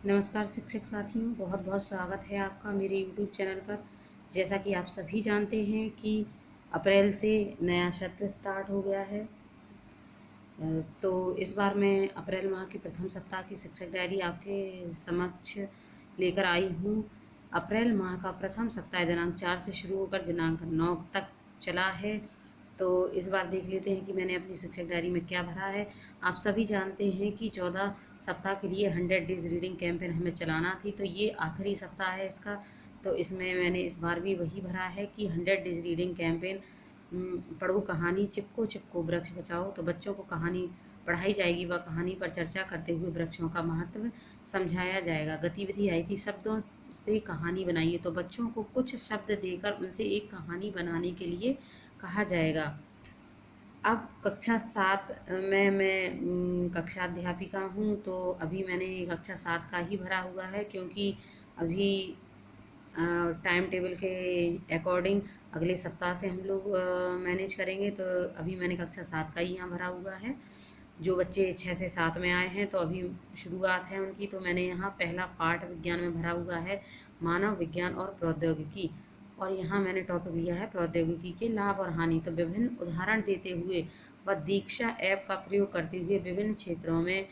नमस्कार शिक्षक साथियों, बहुत बहुत स्वागत है आपका मेरे यूट्यूब चैनल पर। जैसा कि आप सभी जानते हैं कि अप्रैल से नया सत्र स्टार्ट हो गया है। तो इस बार मैं अप्रैल माह के प्रथम सप्ताह की शिक्षक डायरी आपके समक्ष लेकर आई हूँ। अप्रैल माह का प्रथम सप्ताह दिनांक 4 से शुरू होकर दिनांक 9 तक चला है। तो इस बार देख लेते हैं कि मैंने अपनी शिक्षक डायरी में क्या भरा है। आप सभी जानते हैं कि 14 सप्ताह के लिए 100 डेज रीडिंग कैंपेन हमें चलाना थी, तो ये आखिरी सप्ताह है इसका। तो इसमें मैंने इस बार भी वही भरा है कि 100 डेज रीडिंग कैंपेन पढ़ो कहानी, चिपको चिपको वृक्ष बचाओ। तो बच्चों को कहानी पढ़ाई जाएगी व कहानी पर चर्चा करते हुए वृक्षों का महत्व समझाया जाएगा। गतिविधि आई थी शब्दों से कहानी बनाइए, तो बच्चों को कुछ शब्द देकर उनसे एक कहानी बनाने के लिए कहा जाएगा। अब कक्षा 7 में मैं कक्षा अध्यापिका हूँ, तो अभी मैंने कक्षा 7 का ही भरा हुआ है, क्योंकि अभी टाइम टेबल के अकॉर्डिंग अगले सप्ताह से हम लोग मैनेज करेंगे। तो अभी मैंने कक्षा 7 का ही यहाँ भरा हुआ है। जो बच्चे 6 से 7 में आए हैं तो अभी शुरुआत है उनकी, तो मैंने यहाँ पहला पाठ विज्ञान में भरा हुआ है, मानव विज्ञान और प्रौद्योगिकी। और यहाँ मैंने टॉपिक लिया है प्रौद्योगिकी के लाभ और हानि। तो विभिन्न उदाहरण देते हुए व दीक्षा ऐप का प्रयोग करते हुए विभिन्न क्षेत्रों में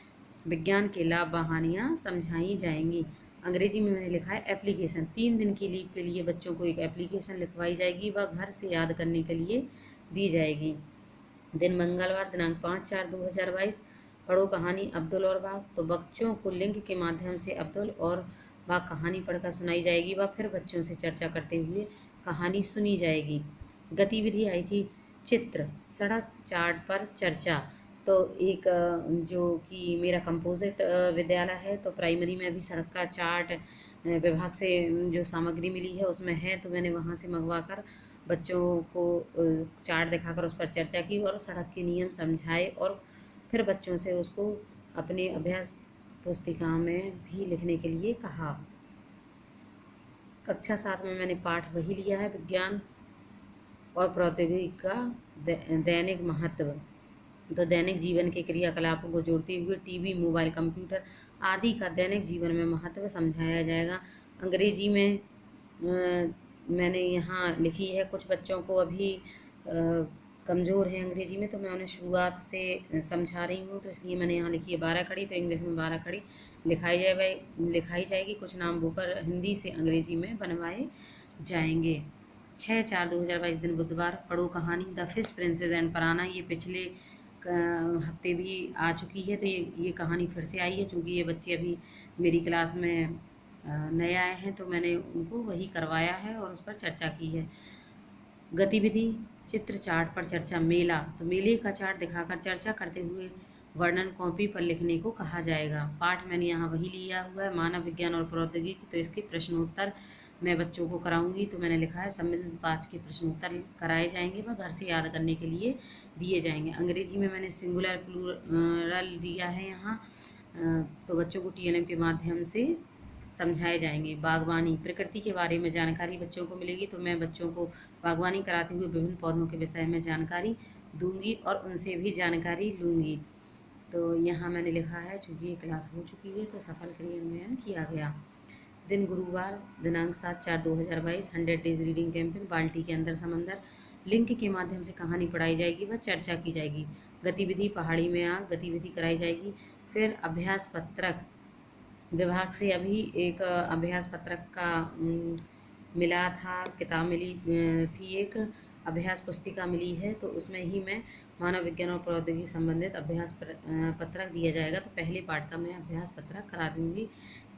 विज्ञान के लाभ व हानियाँ समझाई जाएंगी। अंग्रेजी में मैंने लिखा है एप्लीकेशन। 3 दिन की लीव के लिए बच्चों को एक एप्लीकेशन लिखवाई जाएगी व घर से याद करने के लिए दी जाएगी। दिन मंगलवार दिनांक 5/4/2022। पढ़ो कहानी अब्दुल और बाघ। तो बच्चों को लिंक के माध्यम से अब्दुल और बाघ कहानी पढ़कर सुनाई जाएगी व फिर बच्चों से चर्चा करते हुए कहानी सुनी जाएगी। गतिविधि आई थी चित्र सड़क चार्ट पर चर्चा। तो एक जो कि मेरा कंपोजिट विद्यालय है, तो प्राइमरी में अभी सड़क का चार्ट विभाग से जो सामग्री मिली है उसमें है, तो मैंने वहाँ से मंगवा कर बच्चों को चार्ट दिखाकर उस पर चर्चा की और सड़क के नियम समझाए और फिर बच्चों से उसको अपने अभ्यास पुस्तिका में भी लिखने के लिए कहा। कक्षा 7 में मैंने पाठ वही लिया है, विज्ञान और प्रौद्योगिकी का दैनिक महत्व। तो दैनिक जीवन के क्रियाकलापों को जोड़ते हुए टीवी, मोबाइल, कंप्यूटर आदि का दैनिक जीवन में महत्व समझाया जाएगा। अंग्रेजी में मैंने यहाँ लिखी है, कुछ बच्चों को अभी कमज़ोर है अंग्रेजी में, तो मैं उन्हें शुरुआत से समझा रही हूँ, तो इसलिए मैंने यहाँ लिखी है 12 खड़ी। तो इंग्लिश में 12 खड़ी लिखाई जाएगी। कुछ नाम बोकर हिंदी से अंग्रेजी में बनवाए जाएंगे। 6/4/2022 दिन बुधवार। पढ़ो कहानी the fish princess and Parana. ये पिछले हफ्ते भी आ चुकी है, तो ये कहानी फिर से आई है, चूँकि ये बच्चे अभी मेरी क्लास में नए आए हैं, तो मैंने उनको वही करवाया है और उस पर चर्चा की है। गतिविधि चित्र चार्ट पर चर्चा। मेला, तो मेले का चार्ट दिखाकर चर्चा करते हुए वर्णन कॉपी पर लिखने को कहा जाएगा। पाठ मैंने यहाँ वही लिया हुआ है, मानव विज्ञान और प्रौद्योगिकी। तो इसके प्रश्नोत्तर मैं बच्चों को कराऊंगी, तो मैंने लिखा है संबंधित पाठ के प्रश्नोत्तर कराए जाएंगे व घर से याद करने के लिए दिए जाएंगे। अंग्रेजी में मैंने सिंगुलर प्लूरल दिया है यहाँ, तो बच्चों को TNM के माध्यम से समझाए जाएंगे। बागवानी, प्रकृति के बारे में जानकारी बच्चों को मिलेगी, तो मैं बच्चों को बागवानी कराते हुए विभिन्न पौधों के विषय में जानकारी दूंगी और उनसे भी जानकारी लूँगी। तो यहाँ मैंने लिखा है, चूँकि ये क्लास हो चुकी है तो सफल क्रियान्वयन किया गया। दिन गुरुवार दिनांक 7/4/2022। 100 डेज रीडिंग कैंपेन। बाल्टी के अंदर समंदर। लिंक के माध्यम से कहानी पढ़ाई जाएगी व चर्चा की जाएगी। गतिविधि पहाड़ी में आग। गतिविधि कराई जाएगी। फिर अभ्यास पत्रक विभाग से अभी एक अभ्यास पत्रक का मिला था, किताब मिली थी, एक अभ्यास पुस्तिका मिली है, तो उसमें ही मैं मानव विज्ञान और प्रौद्योगिकी संबंधित अभ्यास पत्रक दिया जाएगा, तो पहले पाठ का मैं अभ्यास पत्रक करा दूँगी।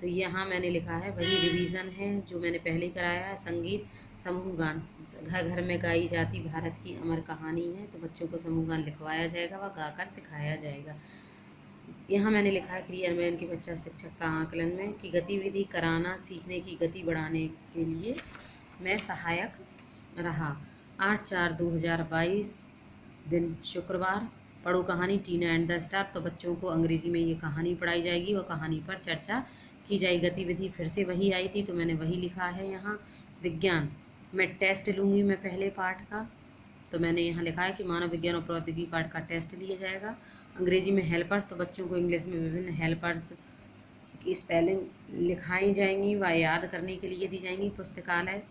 तो यहाँ मैंने लिखा है वही रिवीजन है जो मैंने पहले ही कराया है। संगीत समूह गान, घर घर में गाई जाती भारत की अमर कहानी है, तो बच्चों को समूह गान लिखवाया जाएगा व गाकर सिखाया जाएगा। यहाँ मैंने लिखा है क्रियान्वयन के पश्चात शिक्षक का आकलन में कि गतिविधि कराना सीखने की गति बढ़ाने के लिए मैं सहायक रहा। 8/4/2022 दिन शुक्रवार। पढ़ो कहानी टीना एंड द स्टार। तो बच्चों को अंग्रेजी में ये कहानी पढ़ाई जाएगी और कहानी पर चर्चा की जाएगी। गतिविधि फिर से वही आई थी, तो मैंने वही लिखा है यहाँ। विज्ञान, मैं टेस्ट लूँगी मैं पहले पाठ का, तो मैंने यहाँ लिखा है कि मानव विज्ञान और प्रौद्योगिकी पाठ का टेस्ट लिया जाएगा। अंग्रेजी में हेल्पर्स, तो बच्चों को इंग्लिश में विभिन्न हेल्पर्स की स्पेलिंग लिखाई जाएंगी व याद करने के लिए दी जाएंगी। पुस्तकालय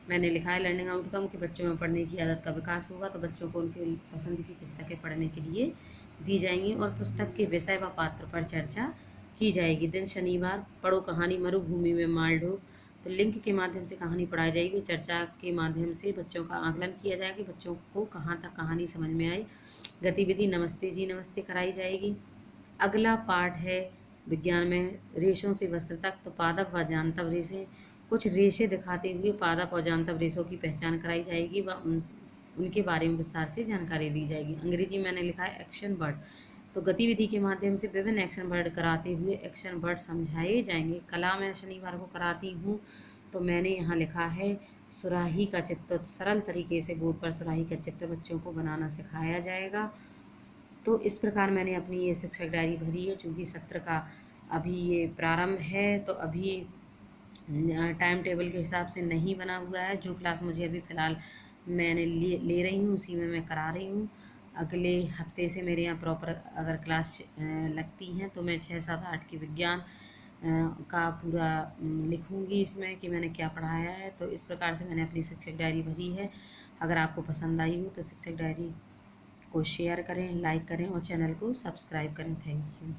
मैंने लिखा है लर्निंग आउटकम कि बच्चों में पढ़ने की आदत का विकास होगा, तो बच्चों को उनकी पसंद की पुस्तकें पढ़ने के लिए दी जाएंगी और पुस्तक के विषय व पात्र पर चर्चा की जाएगी। दिन शनिवार, पढ़ो कहानी मरुभूमि में मालढोक, तो लिंक के माध्यम से कहानी पढ़ाई जाएगी। चर्चा के माध्यम से बच्चों का आकलन किया जाएगा कि बच्चों को कहाँ तक कहानी समझ में आई। गतिविधि नमस्ते जी नमस्ते कराई जाएगी। अगला पाठ है विज्ञान में रेशों से वस्त्र तक, तो पादप व जांतव रेशे, कुछ रेशे दिखाते हुए पादप और जांतव रेशों की पहचान कराई जाएगी व उनके बारे में विस्तार से जानकारी दी जाएगी। अंग्रेजी मैंने लिखा है एक्शन वर्ड, तो गतिविधि के माध्यम से विभिन्न एक्शन वर्ड कराते हुए एक्शन वर्ड समझाए जाएंगे। कला मैं शनिवार को कराती हूँ, तो मैंने यहाँ लिखा है सुराही का चित्र। सरल तरीके से बोर्ड पर सुराही का चित्र बच्चों को बनाना सिखाया जाएगा। तो इस प्रकार मैंने अपनी ये शिक्षक डायरी भरी है। चूँकि सत्र का अभी ये प्रारंभ है, तो अभी टाइम टेबल के हिसाब से नहीं बना हुआ है। जो क्लास मुझे अभी फ़िलहाल मैंने ले रही हूँ उसी में मैं करा रही हूँ। अगले हफ्ते से मेरे यहाँ प्रॉपर अगर क्लास लगती हैं तो मैं 6, 7, 8 की विज्ञान का पूरा लिखूँगी इसमें कि मैंने क्या पढ़ाया है। तो इस प्रकार से मैंने अपनी शिक्षक डायरी भरी है। अगर आपको पसंद आई हो तो शिक्षक डायरी को शेयर करें, लाइक करें और चैनल को सब्सक्राइब करें। Thank you.